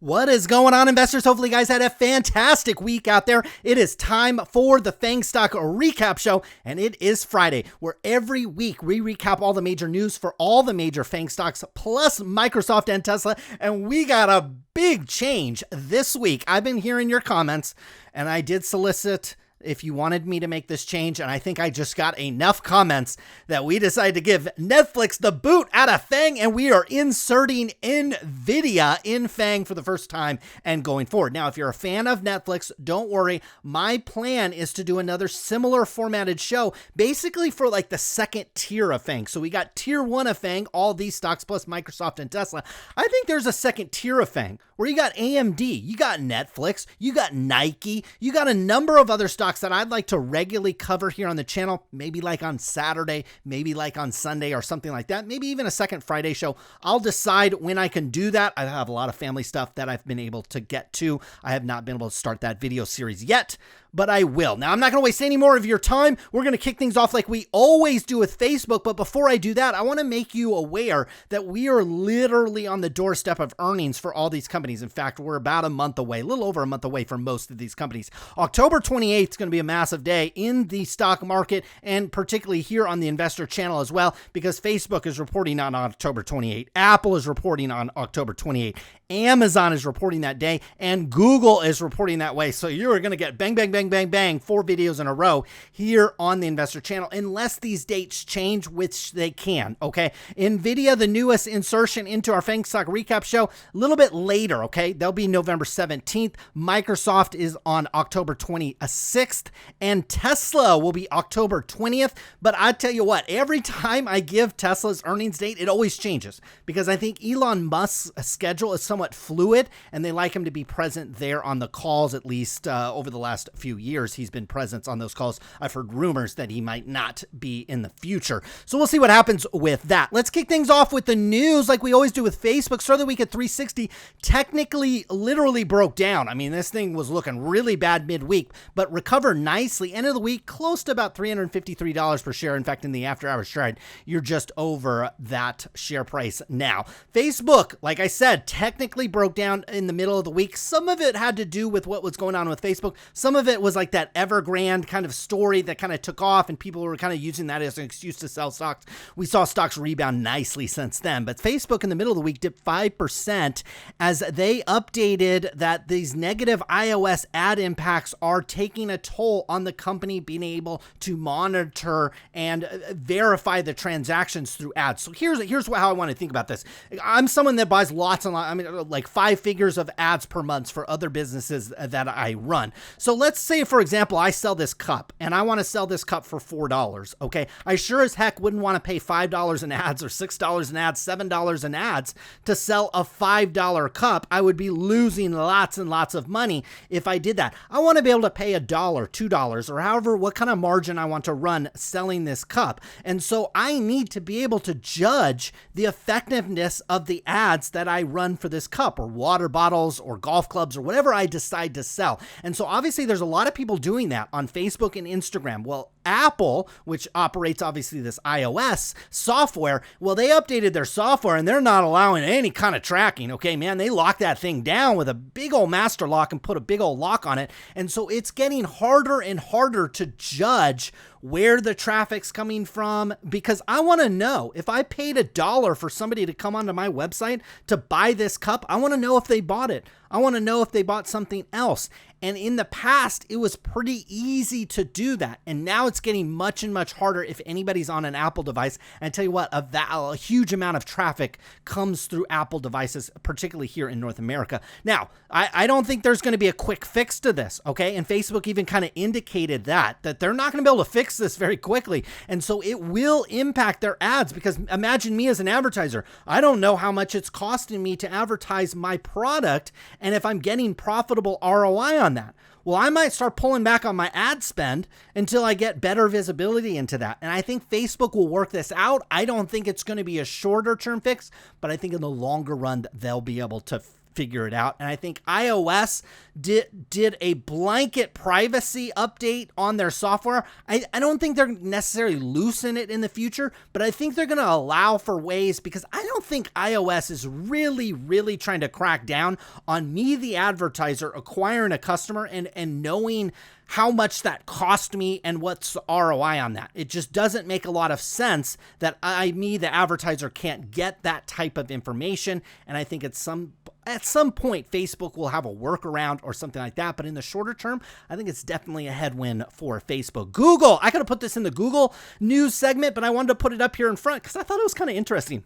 What is going on, investors? Hopefully you guys had a fantastic week out there. It is time for the FAANG Stock Recap Show, and it is Friday, where every week we recap all the major news for all the major FAANG stocks, plus Microsoft and Tesla, and we got a big change this week. I've been hearing your comments, and I did solicit if you wanted me to make this change, and I think I just got enough comments that we decided to give Netflix the boot out of FAANG, and we are inserting Nvidia in FAANG for the first time and going forward. Now, if you're a fan of Netflix, don't worry. My plan is to do another similar formatted show, basically for like the second tier of FAANG. So we got tier one of FAANG, all these stocks plus Microsoft and Tesla. I think there's a second tier of FAANG where you got AMD, you got Netflix, you got Nike, you got a number of other stocks that I'd like to regularly cover here on the channel, maybe like on Saturday, maybe like on Sunday or something like that, maybe even a second Friday show. I'll decide when I can do that. I have a lot of family stuff that I've been able to get to. I have not been able to start that video series yet, but I will. Now, I'm not going to waste any more of your time. We're going to kick things off like we always do with Facebook, but before I do that, I want to make you aware that we are literally on the doorstep of earnings for all these companies. In fact, we're about a month away, a little over a month away for most of these companies. October 28th is going to be a massive day in the stock market, and particularly here on the investor channel as well, because Facebook is reporting on October 28th. Apple is reporting on October 28th. Amazon is reporting that day, and Google is reporting that way. So you're going to get bang, bang, bang, bang, bang, 4 videos in a row here on the investor channel, unless these dates change, which they can. Okay. Nvidia, the newest insertion into our FAANG stock recap show, a little bit later. Okay. They'll be November 17th. Microsoft is on October 26th, and Tesla will be October 20th. But I tell you what, every time I give Tesla's earnings date, it always changes, because I think Elon Musk's schedule is somewhat fluid, and they like him to be present there on the calls. At least over the last few years, he's been present on those calls. I've heard rumors that he might not be in the future. So we'll see what happens with that. Let's kick things off with the news like we always do with Facebook. Start of the week at 360, technically literally broke down. I mean, this thing was looking really bad midweek, but recovered nicely. End of the week, close to about $353 per share. In fact, in the after hours trade, you're just over that share price now. Facebook, like I said, technically broke down in the middle of the week. Some of it had to do with what was going on with Facebook. Some of it was like that Evergrande kind of story that kind of took off, and people were kind of using that as an excuse to sell stocks. We saw stocks rebound nicely since then, but Facebook in the middle of the week dipped 5% as they updated that these negative iOS ad impacts are taking a toll on the company being able to monitor and verify the transactions through ads. So here's how I want to think about this. I'm someone that buys lots and lots, like 5 figures of ads per month for other businesses that I run. So let's say, for example, I sell this cup and I want to sell this cup for $4. Okay. I sure as heck wouldn't want to pay $5 in ads or $6 in ads, $7 in ads to sell a $5 cup. I would be losing lots and lots of money if I did that. I want to be able to pay $1, $2, or however, what kind of margin I want to run selling this cup. And so I need to be able to judge the effectiveness of the ads that I run for this cup or water bottles or golf clubs or whatever I decide to sell. And so obviously there's a lot of people doing that on Facebook and Instagram. Well, Apple, which operates obviously this iOS software, well, they updated their software and they're not allowing any kind of tracking. Okay, man, they locked that thing down with a big old master lock and put a big old lock on it. And so it's getting harder and harder to judge where the traffic's coming from, because I want to know if I paid $1 for somebody to come onto my website to buy this cup, I want to know if they bought it. I want to know if they bought something else. And in the past, it was pretty easy to do that. And now it's getting much and much harder if anybody's on an Apple device. And I tell you what, a huge amount of traffic comes through Apple devices, particularly here in North America. Now, I don't think there's going to be a quick fix to this, okay? And Facebook even kind of indicated that they're not going to be able to fix this very quickly. And so it will impact their ads, because imagine me as an advertiser. I don't know how much it's costing me to advertise my product and if I'm getting profitable ROI on that. Well, I might start pulling back on my ad spend until I get better visibility into that. And I think Facebook will work this out. I don't think it's going to be a shorter term fix, but I think in the longer run, they'll be able to figure it out. And I think iOS did a blanket privacy update on their software. I don't think they're necessarily loosen it in the future, but I think they're going to allow for ways, because I don't think iOS is really trying to crack down on me, the advertiser, acquiring a customer and knowing how much that cost me and what's the ROI on that. It just doesn't make a lot of sense that me, the advertiser, can't get that type of information. And I think at some point, Facebook will have a workaround or something like that. But in the shorter term, I think it's definitely a headwind for Facebook. Google, I could have put this in the Google news segment, but I wanted to put it up here in front because I thought it was kind of interesting.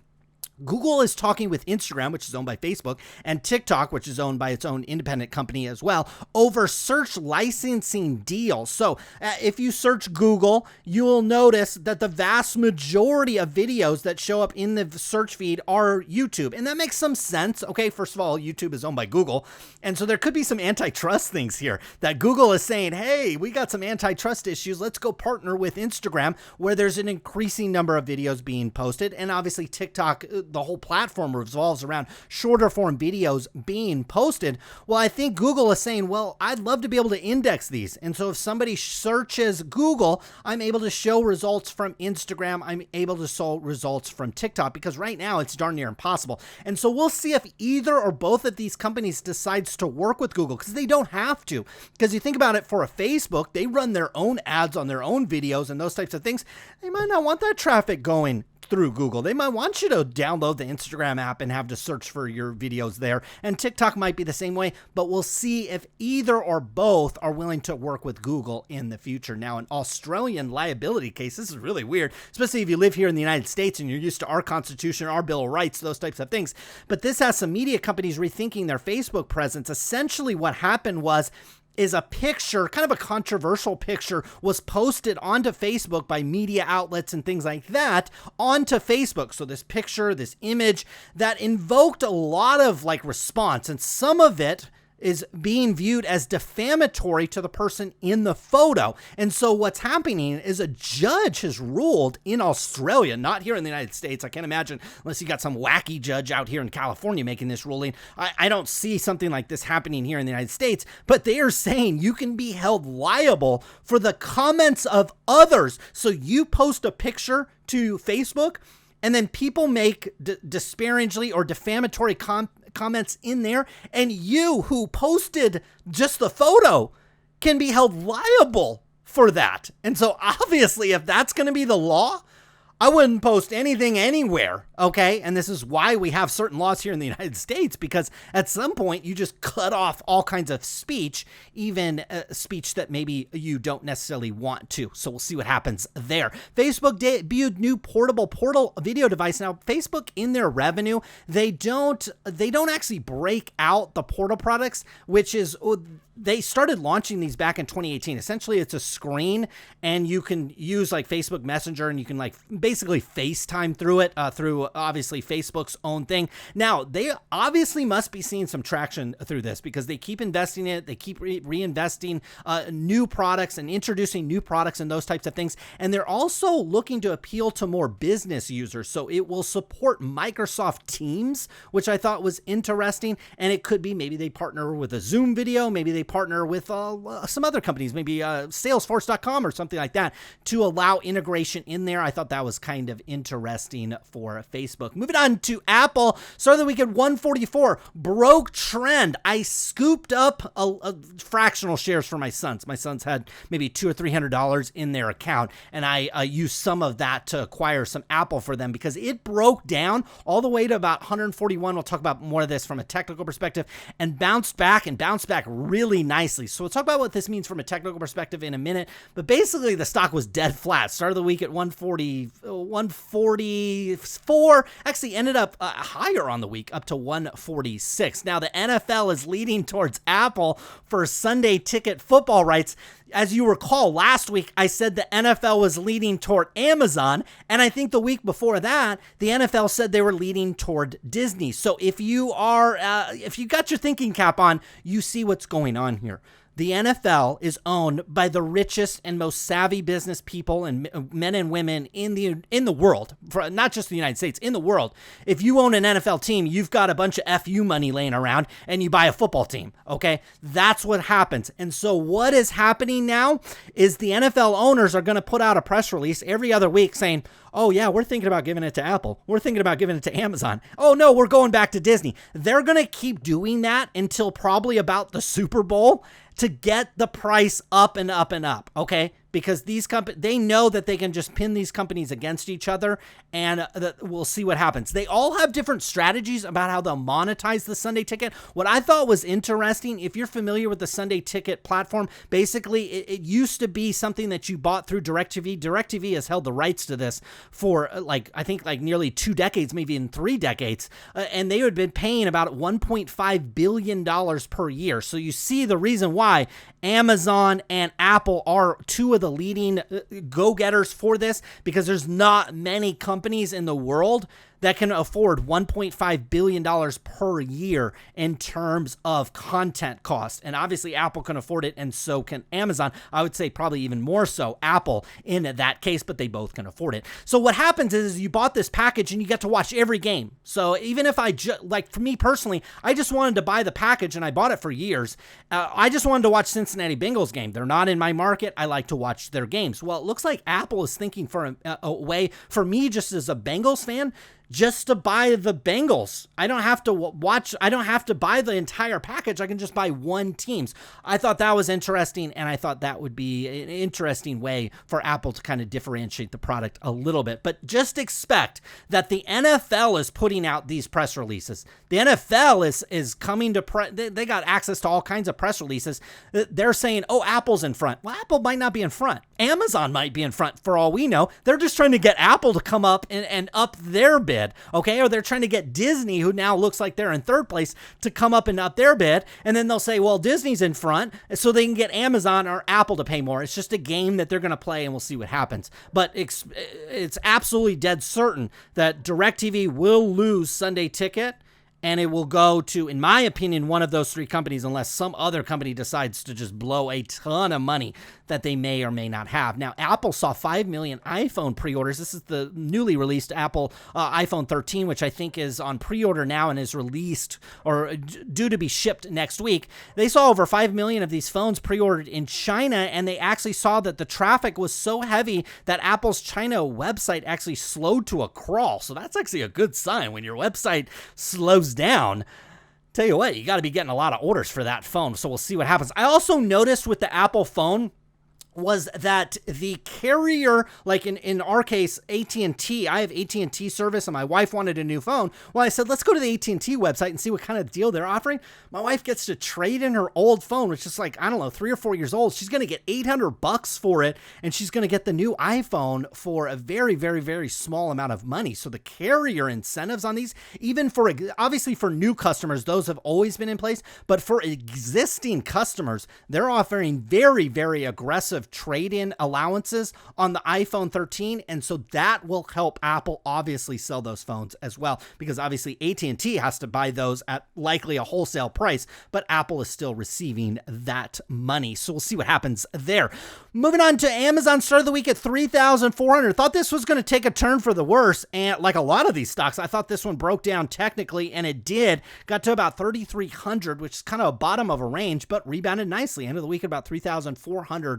Google is talking with Instagram, which is owned by Facebook, and TikTok, which is owned by its own independent company as well, over search licensing deals. So if you search Google, you will notice that the vast majority of videos that show up in the search feed are YouTube. And that makes some sense. Okay, first of all, YouTube is owned by Google. And so there could be some antitrust things here that Google is saying, hey, we got some antitrust issues. Let's go partner with Instagram, where there's an increasing number of videos being posted. And obviously TikTok, the whole platform revolves around shorter form videos being posted. Well, I think Google is saying, well, I'd love to be able to index these. And so if somebody searches Google, I'm able to show results from Instagram. I'm able to show results from TikTok, because right now it's darn near impossible. And so we'll see if either or both of these companies decides to work with Google, because they don't have to. Because you think about it, for a Facebook, they run their own ads on their own videos and those types of things. They might not want that traffic going through Google. They might want you to download the Instagram app and have to search for your videos there. And TikTok might be the same way, but we'll see if either or both are willing to work with Google in the future. Now, an Australian liability case, this is really weird, especially if you live here in the United States and you're used to our Constitution, our Bill of Rights, those types of things. But this has some media companies rethinking their Facebook presence. Essentially what happened is a picture, kind of a controversial picture, was posted onto Facebook by media outlets and things like that onto Facebook. So this picture, this image that invoked a lot of response, and some of it is being viewed as defamatory to the person in the photo. And so what's happening is a judge has ruled in Australia, not here in the United States. I can't imagine, unless you got some wacky judge out here in California making this ruling. I don't see something like this happening here in the United States, but they are saying you can be held liable for the comments of others. So you post a picture to Facebook, and then people make disparagingly or defamatory comments in there, and you who posted just the photo can be held liable for that. And so obviously, if that's going to be the law, I wouldn't post anything anywhere, okay? And this is why we have certain laws here in the United States, because at some point you just cut off all kinds of speech, even speech that maybe you don't necessarily want to. So we'll see what happens there. Facebook debuted new portal video device. Now, Facebook, in their revenue, they don't actually break out the portal products, which is, they started launching these back in 2018. Essentially, it's a screen, and you can use Facebook Messenger, and you can basically FaceTime through it, through obviously Facebook's own thing. Now, they obviously must be seeing some traction through this, because they keep investing in it. They keep reinvesting new products and introducing new products and those types of things. And they're also looking to appeal to more business users. So it will support Microsoft Teams, which I thought was interesting. And it could be maybe they partner with a Zoom video, maybe they partner with some other companies, maybe Salesforce.com or something like that, to allow integration in there. I thought that was kind of interesting for Facebook. Moving on to Apple. Start of the week at 144, broke trend. I scooped up a fractional shares for my sons. My sons had maybe $200 or $300 in their account, and I used some of that to acquire some Apple for them, because it broke down all the way to about 141. We'll talk about more of this from a technical perspective, and bounced back really nicely. So we'll talk about what this means from a technical perspective in a minute. But basically, the stock was dead flat. Started the week at 144. Actually ended up higher on the week, up to 146. Now, the NFL is leading towards Apple for Sunday ticket football rights. As you recall, last week, I said the NFL was leading toward Amazon. And I think the week before that, the NFL said they were leading toward Disney. So if you got your thinking cap on, you see what's going on here. the NFL is owned by the richest and most savvy business people and men and women in the world, not just the United States, in the world. If you own an NFL team, you've got a bunch of FU money laying around and you buy a football team, okay? That's what happens. And so what is happening now is the NFL owners are going to put out a press release every other week saying, oh yeah, we're thinking about giving it to Apple. We're thinking about giving it to Amazon. Oh no, we're going back to Disney. They're going to keep doing that until probably about the Super Bowl to get the price up and up and up, okay? Because these companies, they know that they can just pin these companies against each other, and we'll see what happens. They all have different strategies about how they'll monetize the Sunday Ticket. What I thought was interesting, if you're familiar with the Sunday Ticket platform, basically it used to be something that you bought through DirecTV. DirecTV has held the rights to this for I think nearly 2 decades, maybe in 3 decades, and they had been paying about $1.5 billion per year. So you see the reason why Amazon and Apple are two of the leading go-getters for this, because there's not many companies in the world that can afford $1.5 billion per year in terms of content cost. And obviously Apple can afford it, and so can Amazon. I would say probably even more so Apple in that case, but they both can afford it. So what happens is you bought this package and you get to watch every game. So even if like for me personally, I just wanted to buy the package and I bought it for years. I just wanted to watch Cincinnati Bengals game. They're not in my market. I like to watch their games. Well, it looks like Apple is thinking for a way for me, just as a Bengals fan, just to buy the Bengals. I don't have to watch. I don't have to buy the entire package. I can just buy one team's. I thought that was interesting, and I thought that would be an interesting way for Apple to kind of differentiate the product a little bit. But just expect that the NFL is putting out these press releases. The NFL is coming to they got access to all kinds of press releases. They're saying, oh, Apple's in front. Well, Apple might not be in front. Amazon might be in front for all we know. They're just trying to get Apple to come up and up their bid. Okay, or they're trying to get Disney, who now looks like they're in third place, to come up and up their bid, and then they'll say, well, Disney's in front, so they can get Amazon or Apple to pay more. It's just a game that they're going to play, and we'll see what happens. But it's absolutely dead certain that DirecTV will lose Sunday Ticket, and it will go to, in my opinion, one of those 3 companies, unless some other company decides to just blow a ton of money that they may or may not have. Now, Apple saw 5 million iPhone pre-orders. This is the newly released Apple iPhone 13, which I think is on pre-order now and is released or due to be shipped next week. They saw over 5 million of these phones pre-ordered in China, and they actually saw that the traffic was so heavy that Apple's China website actually slowed to a crawl. So that's actually a good sign when your website slows down. Tell you what, you got to be getting a lot of orders for that phone, so we'll see what happens. I also noticed with the Apple phone was that the carrier, like in our case, AT&T, I have AT&T service and my wife wanted a new phone. Well, I said, let's go to the AT&T website and see what kind of deal they're offering. My wife gets to trade in her old phone, which is like, I don't know, 3 or 4 years old. She's going to get $800 for it, and she's going to get the new iPhone for a very, very, very small amount of money. So the carrier incentives on these, even for, obviously for new customers, those have always been in place, but for existing customers, they're offering very, very aggressive trade-in allowances on the iPhone 13, and so that will help Apple obviously sell those phones as well, because obviously AT&T has to buy those at likely a wholesale price, but Apple is still receiving that money. So we'll see what happens there. Moving on to Amazon, started the week at 3,400. Thought this was going to take a turn for the worse, and like a lot of these stocks, I thought this one broke down technically, and it did. Got to about 3,300, which is kind of a bottom of a range, but rebounded nicely. End of the week at about 3,425.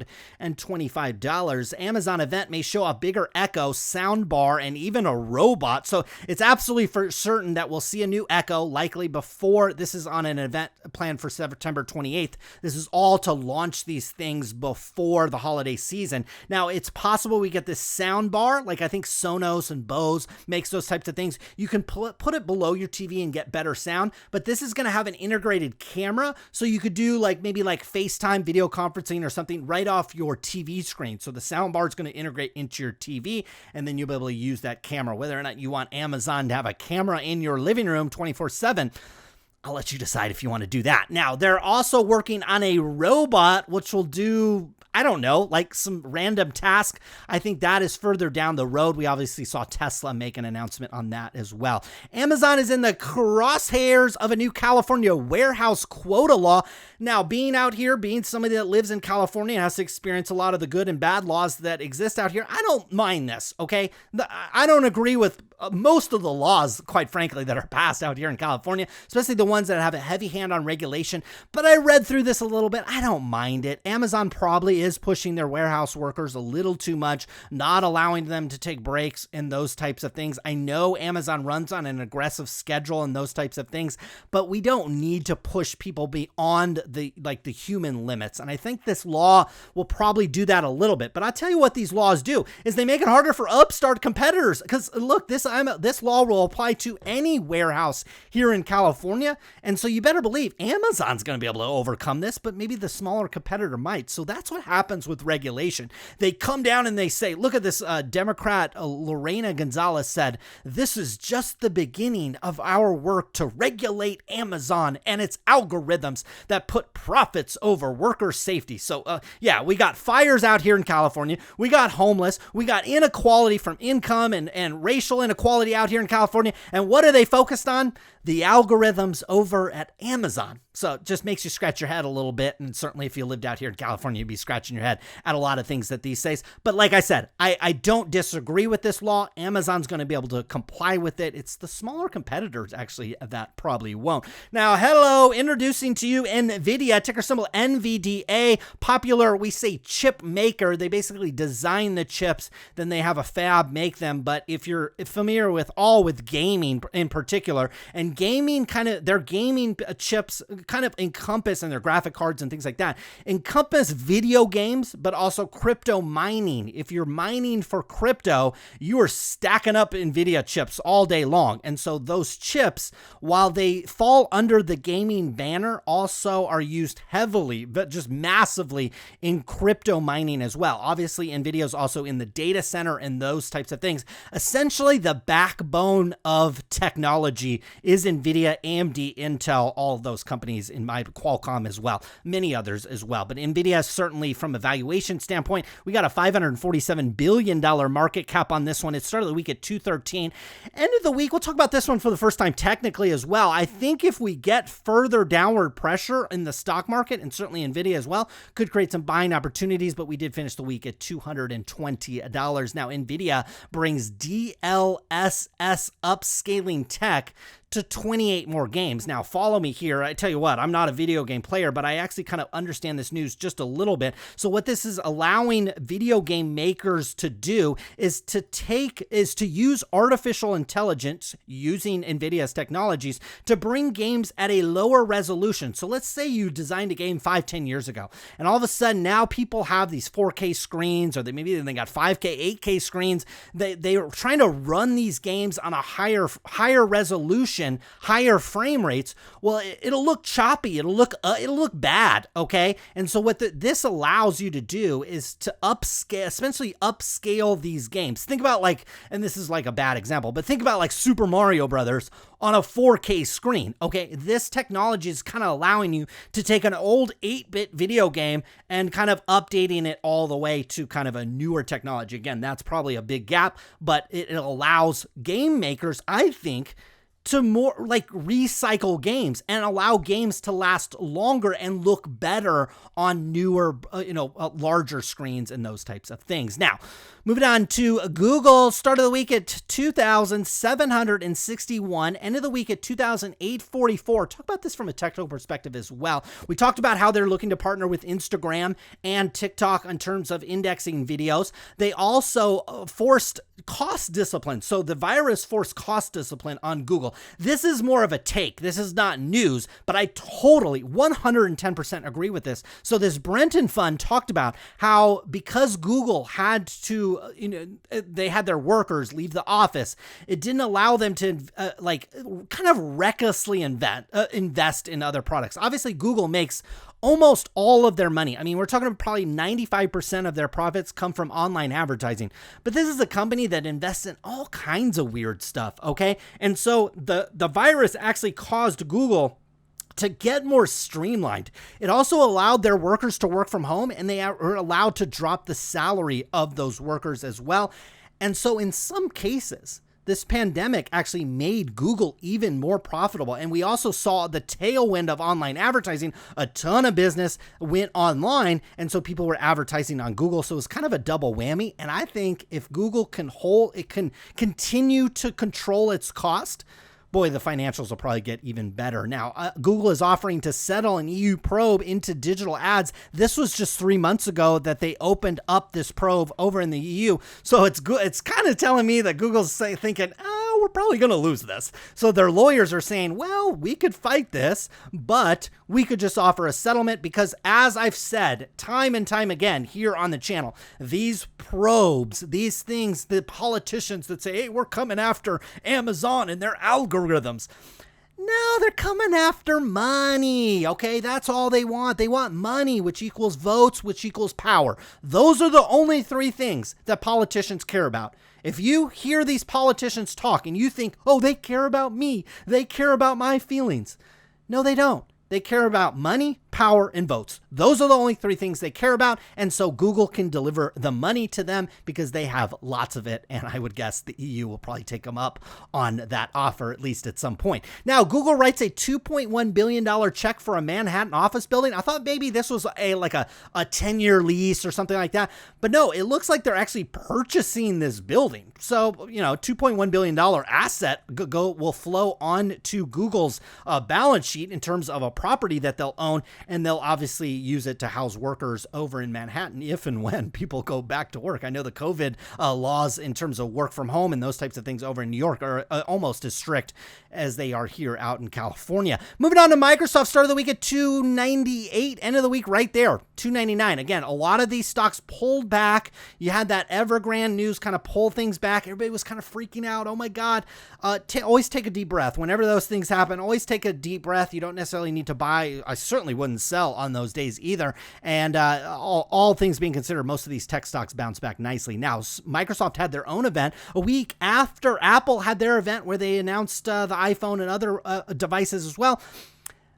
Amazon event may show a bigger Echo, soundbar, and even a robot. So it's absolutely for certain that we'll see a new Echo, likely before. This is on an event planned for September 28th. This is all to launch these things before the holiday season. Now, it's possible we get this soundbar, like I think Sonos and Bose makes those types of things. You can put it below your TV and get better sound, but this is going to have an integrated camera, so you could do maybe FaceTime video conferencing or something right off your TV screen. So the soundbar is going to integrate into your TV, and then you'll be able to use that camera. Whether or not you want Amazon to have a camera in your living room 24/7, I'll let you decide if you want to do that. Now, they're also working on a robot which will do, I don't know, like some random task. I think that is further down the road. We obviously saw Tesla make an announcement on that as well. Amazon is in the crosshairs of a new California warehouse quota law. Now, being out here, being somebody that lives in California and has to experience a lot of the good and bad laws that exist out here, I don't mind this, okay? I don't agree with most of the laws, quite frankly, that are passed out here in California, especially the ones that have a heavy hand on regulation. But I read through this a little bit. I don't mind it. Amazon probably is pushing their warehouse workers a little too much, not allowing them to take breaks and those types of things. I know Amazon runs on an aggressive schedule and those types of things, but we don't need to push people beyond the human limits. And I think this law will probably do that a little bit. But I'll tell you what these laws do is they make it harder for upstart competitors. Because look, this law will apply to any warehouse here in California. And so you better believe Amazon's going to be able to overcome this, but maybe the smaller competitor might. So that's what happens with regulation. They come down and they say, look at this Democrat Lorena Gonzalez said, this is just the beginning of our work to regulate Amazon and its algorithms that put profits over worker safety. So yeah, we got fires out here in California. We got homeless. We got inequality from income and racial inequality out here in California. And what are they focused on? The algorithms over at Amazon. So it just makes you scratch your head a little bit. And certainly if you lived out here in California, you'd be scratching your head at a lot of things that these says. But like I said, I don't disagree with this law. Amazon's going to be able to comply with it. It's the smaller competitors actually that probably won't. Now, hello, introducing to you Nvidia, ticker symbol NVDA, popular, we say chip maker. They basically design the chips, then they have a fab make them. But if you're familiar with gaming in particular, and gaming their gaming chips kind of encompass, and their graphic cards and things like that, encompass video games, but also crypto mining. If you're mining for crypto, you are stacking up Nvidia chips all day long. And so those chips, while they fall under the gaming banner, also are used heavily, but just massively in crypto mining as well. Obviously, Nvidia is also in the data center and those types of things. Essentially, the backbone of technology is Nvidia, AMD, Intel, all of those companies, in my Qualcomm as well, many others as well. But Nvidia, certainly from a valuation standpoint, we got a $547 billion market cap on this one. It started the week at 213. End of the week, we'll talk about this one for the first time technically as well. I think if we get further downward pressure in the stock market, and certainly Nvidia as well, could create some buying opportunities, but we did finish the week at $220. Now, Nvidia brings DLSS upscaling tech to 28 more games. Now, follow me here. I tell you what, I'm not a video game player, but I actually kind of understand this news just a little bit. So what this is allowing video game makers to do is to use artificial intelligence using Nvidia's technologies to bring games at a lower resolution. So let's say you designed a game 5-10 years ago, and all of a sudden now people have these 4K screens, or maybe they got 5K, 8K screens. They are trying to run these games on a higher resolution, higher frame rates. Well, it'll look choppy. It'll look bad. Okay. And so what this allows you to do is to essentially upscale these games. Think about and this is like a bad example, but think about like Super Mario Brothers on a 4K screen. Okay. This technology is kind of allowing you to take an old 8-bit video game and kind of updating it all the way to kind of a newer technology. Again, that's probably a big gap, but it allows game makers, I think, to more recycle games and allow games to last longer and look better on newer, larger screens and those types of things. Now, moving on to Google, start of the week at 2,761, end of the week at 2,844. Talk about this from a technical perspective as well. We talked about how they're looking to partner with Instagram and TikTok in terms of indexing videos. They also forced cost discipline. So the virus forced cost discipline on Google. This is more of a take. This is not news, but I totally 110% agree with this. So this Brenton Fund talked about how because Google had to, they had their workers leave the office, it didn't allow them to kind of recklessly invest in other products. Obviously, Google makes almost all of their money. I mean, we're talking about probably 95% of their profits come from online advertising. But this is a company that invests in all kinds of weird stuff, okay? And so the virus actually caused Google to get more streamlined. It also allowed their workers to work from home, and they are allowed to drop the salary of those workers as well. And so in some cases, this pandemic actually made Google even more profitable. And we also saw the tailwind of online advertising. A ton of business went online, and so people were advertising on Google. So it was kind of a double whammy. And I think if Google can continue to control its cost, boy, the financials will probably get even better. Now, Google is offering to settle an EU probe into digital ads. This was just 3 months ago that they opened up this probe over in the EU. So it's good. It's kind of telling me that Google's thinking, oh, we're probably going to lose this. So their lawyers are saying, well, we could fight this, but we could just offer a settlement because, as I've said time and time again here on the channel, these probes, these things, the politicians that say, hey, we're coming after Amazon and their algorithms. No, they're coming after money. Okay, that's all they want. They want money, which equals votes, which equals power. Those are the only three things that politicians care about. If you hear these politicians talk and you think, oh, they care about me, they care about my feelings. No, they don't. They care about money, power, and votes. Those are the only three things they care about. And so Google can deliver the money to them because they have lots of it. And I would guess the EU will probably take them up on that offer, at least at some point. Now, Google writes a $2.1 billion check for a Manhattan office building. I thought maybe this was like a 10-year lease or something like that. But no, it looks like they're actually purchasing this building. So, $2.1 billion asset will flow on to Google's balance sheet in terms of a property that they'll own, and they'll obviously use it to house workers over in Manhattan if and when people go back to work. I know the COVID laws in terms of work from home and those types of things over in New York are almost as strict as they are here out in California. Moving on to Microsoft, start of the week at $298, end of the week right there, $299. Again, a lot of these stocks pulled back. You had that Evergrande news kind of pull things back. Everybody was kind of freaking out. Oh my God. Always take a deep breath. Whenever those things happen, always take a deep breath. You don't necessarily need to buy. I certainly wouldn't sell on those days either. And all things being considered, most of these tech stocks bounce back nicely. Now, Microsoft had their own event a week after Apple had their event where they announced the iPhone and other devices as well.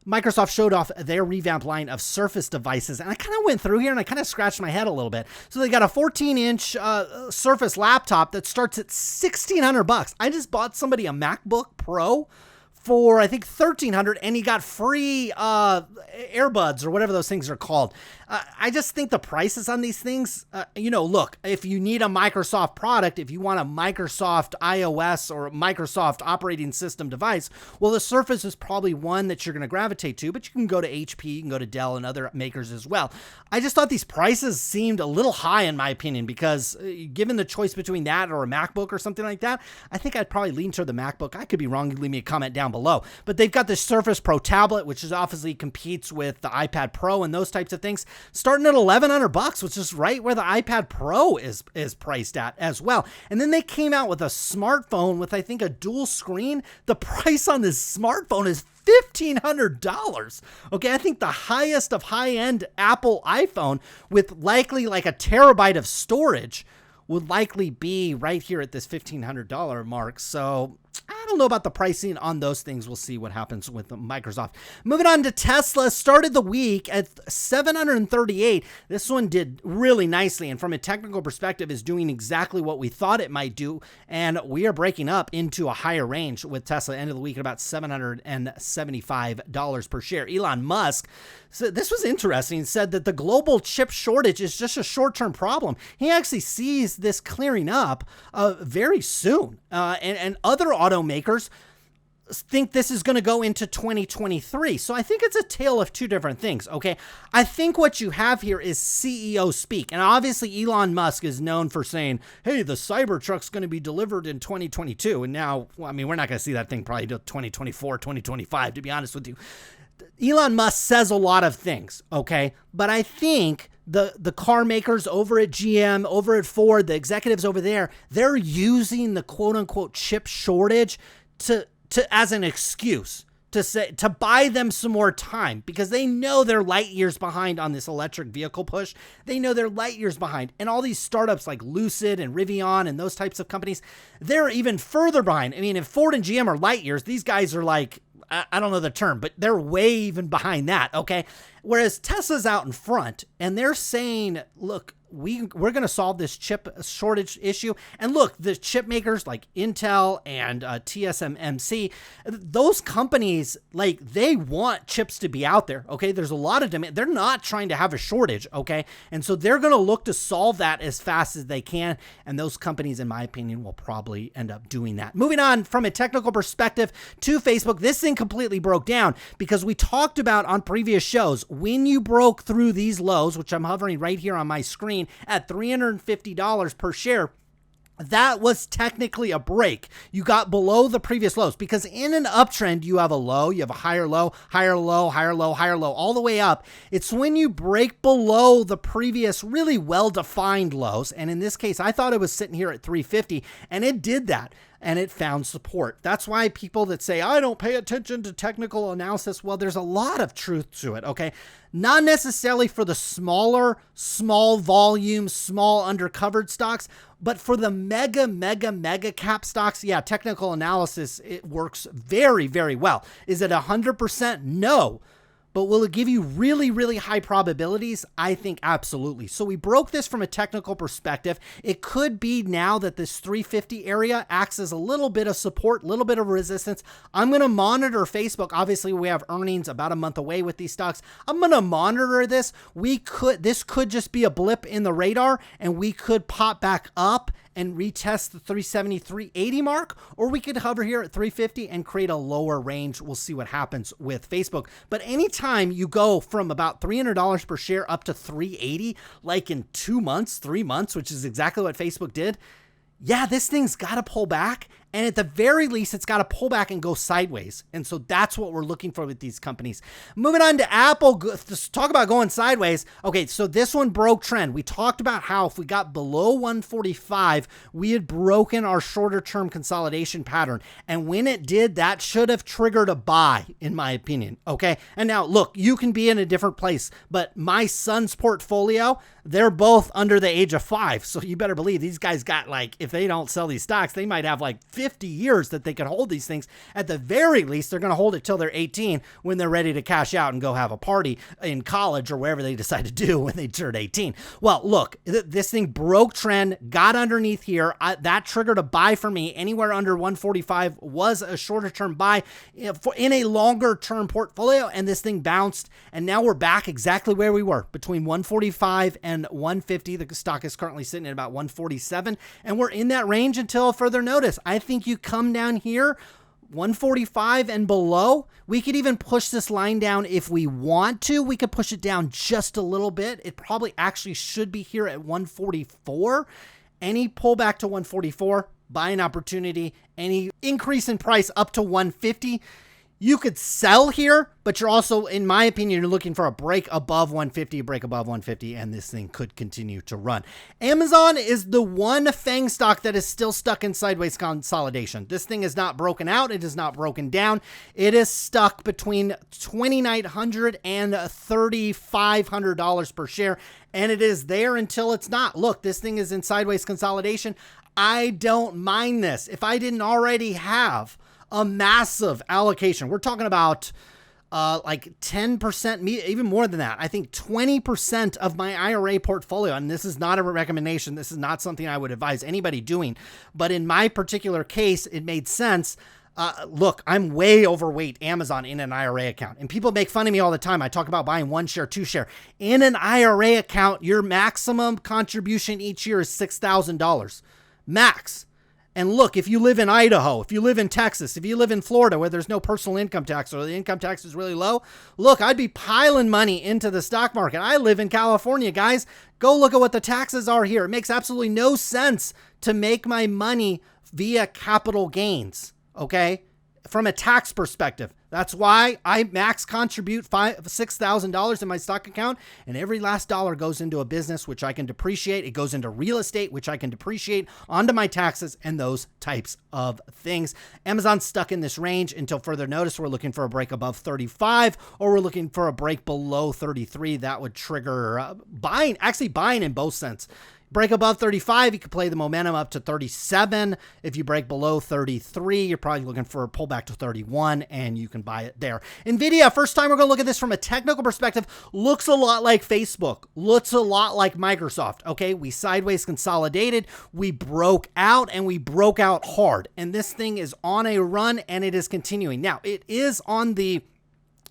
Microsoft showed off their revamped line of Surface devices. And I kind of went through here and I kind of scratched my head a little bit. So they got a 14-inch Surface laptop that starts at $1,600. I just bought somebody a MacBook Pro for I think $1,300, and he got free earbuds or whatever those things are called. I just think the prices on these things, look, if you need a Microsoft product, if you want a Microsoft iOS or Microsoft operating system device, well, the Surface is probably one that you're going to gravitate to, but you can go to HP, you can go to Dell and other makers as well. I just thought these prices seemed a little high in my opinion, because given the choice between that or a MacBook or something like that, I think I'd probably lean toward the MacBook. I could be wrong. Leave me a comment down below. But they've got the Surface Pro tablet, which is obviously competes with the iPad Pro and those types of things, starting at $1,100, which is right where the iPad Pro is priced at as well. And then they came out with a smartphone with, I think, a dual screen. The price on this smartphone is $1,500. Okay, I think the highest of high-end Apple iPhone with likely like a terabyte of storage would likely be right here at this $1,500 mark. So I don't know about the pricing on those things. We'll see what happens with Microsoft. Moving on to Tesla, started the week at 738. This one did really nicely, and from a technical perspective is doing exactly what we thought it might do, and we are breaking up into a higher range with Tesla end of the week at about $775 per share. Elon Musk, so this was interesting, said that the global chip shortage is just a short-term problem. He actually sees this clearing up very soon, and other automakers think this is going to go into 2023. So I think it's a tale of two different things. Okay. I think what you have here is CEO speak. And obviously Elon Musk is known for saying, hey, the Cybertruck's going to be delivered in 2022. And now, well, I mean, we're not going to see that thing probably till 2024, 2025, to be honest with you. Elon Musk says a lot of things. Okay. But I think the car makers over at GM, over at Ford, the executives over there, they're using the quote unquote chip shortage to as an excuse to buy them some more time, because they know they're light years behind on this electric vehicle push. They know they're light years behind. And all these startups like Lucid and Rivian and those types of companies, they're even further behind. I mean, if Ford and GM are light years, these guys are like I don't know the term, but they're way even behind that, okay? Whereas Tesla's out in front, and they're saying, look, we're going to solve this chip shortage issue. And look, the chip makers like Intel and TSMC, those companies, like, they want chips to be out there, okay? There's a lot of demand. They're not trying to have a shortage, okay? And so they're going to look to solve that as fast as they can. And those companies, in my opinion, will probably end up doing that. Moving on from a technical perspective to Facebook, this thing completely broke down because we talked about on previous shows, when you broke through these lows, which I'm hovering right here on my screen at $350 per share, that was technically a break. You got below the previous lows because in an uptrend, you have a low, you have a higher low, higher low, higher low, higher low, all the way up. It's when you break below the previous really well-defined lows. And in this case, I thought it was sitting here at 350 and it did that. And it found support. That's why people that say, I don't pay attention to technical analysis, well, there's a lot of truth to it, okay? Not necessarily for the smaller, small volume, small undercovered stocks, but for the mega cap stocks, yeah, technical analysis, it works very, very well. Is it 100%? No. But will it give you really, really high probabilities? I think absolutely. So we broke this from a technical perspective. It could be now that this 350 area acts as a little bit of support, a little bit of resistance. I'm going to monitor Facebook. Obviously, we have earnings about a month away with these stocks. I'm going to monitor this. This could just be a blip in the radar, and we could pop back up and retest the 370, 380 mark, or we could hover here at 350 and create a lower range. We'll see what happens with Facebook. But anytime you go from about $300 per share up to 380, like in 2 months, 3 months, which is exactly what Facebook did, yeah, this thing's got to pull back. And at the very least, it's got to pull back and go sideways. And so that's what we're looking for with these companies. Moving on to Apple, let's talk about going sideways. Okay, so this one broke trend. We talked about how if we got below 145, we had broken our shorter term consolidation pattern. And when it did, that should have triggered a buy, in my opinion. Okay, and now look, you can be in a different place, but my son's portfolio, they're both under the age of 5. So you better believe these guys got, like, if they don't sell these stocks, they might have like 50 years that they could hold these things. At the very least, they're going to hold it till they're 18 when they're ready to cash out and go have a party in college or wherever they decide to do when they turn 18. Well, look, this thing broke trend, got underneath here. That triggered a buy for me. Anywhere under 145 was a shorter term buy in a longer term portfolio, and this thing bounced, and now we're back exactly where we were, between 145 and 150. The stock is currently sitting at about 147, and we're in that range until further notice. I think you come down here 145 and below, we could even push this line down if we want to. We could push it down just a little bit. It probably actually should be here at 144. Any pullback to 144, buying opportunity. Any increase in price up to 150, you could sell here, but you're also, in my opinion, you're looking for a break above 150, a break above 150, and this thing could continue to run. Amazon is the one FAANG stock that is still stuck in sideways consolidation. This thing is not broken out. It is not broken down. It is stuck between $2,900 and $3,500 per share, and it is there until it's not. Look, this thing is in sideways consolidation. I don't mind this. If I didn't already have a massive allocation, we're talking about like 10%, even more than that. I think 20% of my IRA portfolio, and this is not a recommendation. This is not something I would advise anybody doing. But in my particular case, it made sense. Look, I'm way overweight Amazon in an IRA account, and people make fun of me all the time. I talk about buying 1 share, 2 share. In an IRA account, your maximum contribution each year is $6,000 max. And look, if you live in Idaho, if you live in Texas, if you live in Florida where there's no personal income tax or the income tax is really low, look, I'd be piling money into the stock market. I live in California, guys. Go look at what the taxes are here. It makes absolutely no sense to make my money via capital gains, okay? From a tax perspective. That's why I max contribute $6,000 in my stock account, and every last dollar goes into a business which I can depreciate. It goes into real estate, which I can depreciate onto my taxes and those types of things. Amazon's stuck in this range until further notice. We're looking for a break above 35, or we're looking for a break below 33. That would trigger buying, actually buying in both sense. Break above 35, you could play the momentum up to 37. If you break below 33, you're probably looking for a pullback to 31, and you can buy it there. Nvidia, first time we're going to look at this from a technical perspective, looks a lot like Facebook, looks a lot like Microsoft. Okay, we sideways consolidated, we broke out, and we broke out hard. And this thing is on a run, and it is continuing. Now, it is on the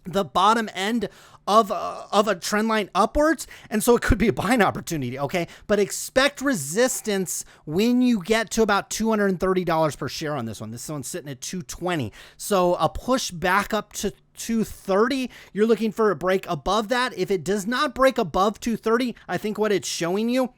bottom end of a trend line upwards, and so it could be a buying opportunity, okay? But expect resistance when you get to about $230 per share on this one. This one's sitting at $220. So a push back up to $230, you're looking for a break above that. If it does not break above $230, I think what it's showing you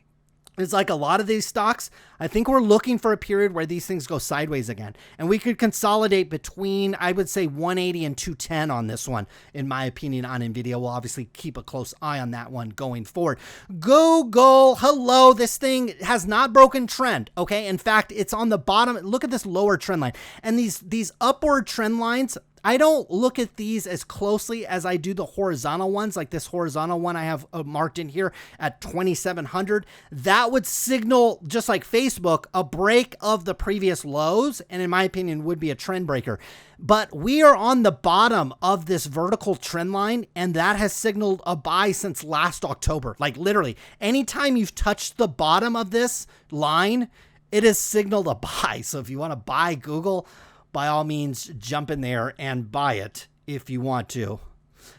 is like a lot of these stocks, I think we're looking for a period where these things go sideways again. And we could consolidate between, I would say, 180 and 210 on this one, in my opinion, on Nvidia. We'll obviously keep a close eye on that one going forward. Google, hello. This thing has not broken trend, okay? In fact, it's on the bottom. Look at this lower trend line. And these upward trend lines, I don't look at these as closely as I do the horizontal ones, like this horizontal one I have marked in here at 2,700. That would signal, just like Facebook, a break of the previous lows, and in my opinion would be a trend breaker. But we are on the bottom of this vertical trend line, and that has signaled a buy since last October. Like literally, anytime you've touched the bottom of this line, it has signaled a buy. So if you want to buy Google, by all means, jump in there and buy it if you want to.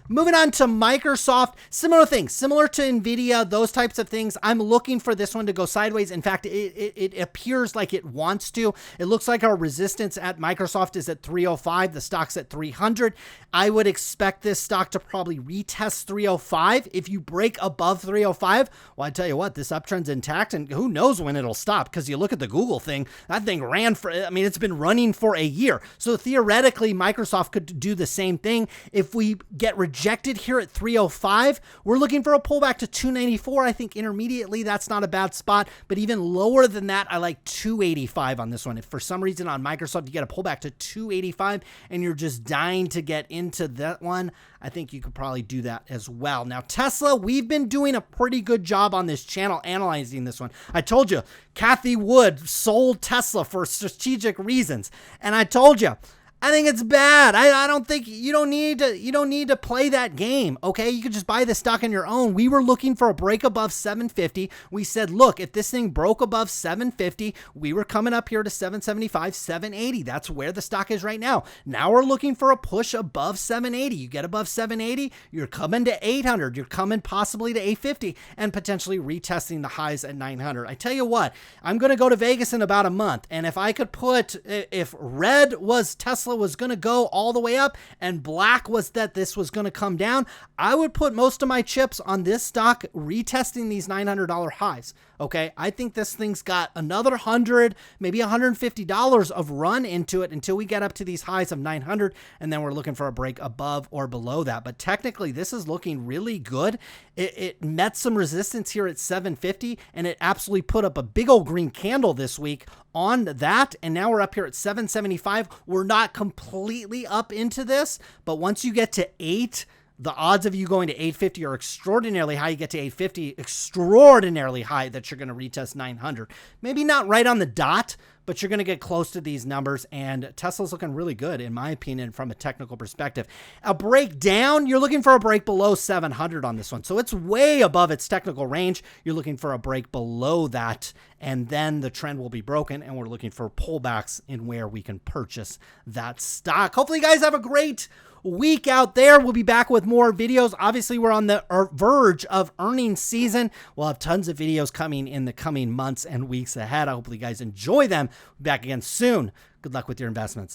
Moving on to Microsoft, similar things, similar to Nvidia, those types of things. I'm looking for this one to go sideways. In fact, it appears like it wants to. It looks like our resistance at Microsoft is at 305. The stock's at 300. I would expect this stock to probably retest 305. If you break above 305, well, I tell you what, this uptrend's intact, and who knows when it'll stop, because you look at the Google thing, that thing ran for, I mean, it's been running for a year. So theoretically, Microsoft could do the same thing. If we get rejected here at 305, we're looking for a pullback to 294. I think intermediately that's not a bad spot, but even lower than that, I like 285 on this one. If for some reason on Microsoft you get a pullback to 285 and you're just dying to get into that one, I think you could probably do that as well. Now, Tesla, we've been doing a pretty good job on this channel analyzing this one. I told you, Kathy Wood sold Tesla for strategic reasons, and I told you, I think it's bad. I don't think you don't need to play that game. Okay, you could just buy the stock on your own. We were looking for a break above 750. We said, look, if this thing broke above 750, we were coming up here to 775, 780. That's where the stock is right now. Now we're looking for a push above 780. You get above 780, you're coming to 800. You're coming possibly to 850 and potentially retesting the highs at 900. I tell you what, I'm going to go to Vegas in about a month, and if I could put, if red was Tesla was going to go all the way up and black was that this was going to come down, I would put most of my chips on this stock retesting these $900 highs. Okay, I think this thing's got another $100, maybe $150 of run into it until we get up to these highs of 900, and then we're looking for a break above or below that. But technically, this is looking really good. It met some resistance here at 750, and it absolutely put up a big old green candle this week on that, and now we're up here at 775. We're not completely up into this, but once you get to 8, the odds of you going to 850 are extraordinarily high. You get to 850, extraordinarily high that you're going to retest 900. Maybe not right on the dot, but you're going to get close to these numbers, and Tesla's looking really good, in my opinion, from a technical perspective. A breakdown, you're looking for a break below 700 on this one, so it's way above its technical range. You're looking for a break below that, and then the trend will be broken, and we're looking for pullbacks in where we can purchase that stock. Hopefully, you guys have a great week out there. We'll be back with more videos. Obviously, we're on the verge of earnings season. We'll have tons of videos coming in the coming months and weeks ahead. I hope you guys enjoy them. Back again soon. Good luck with your investments.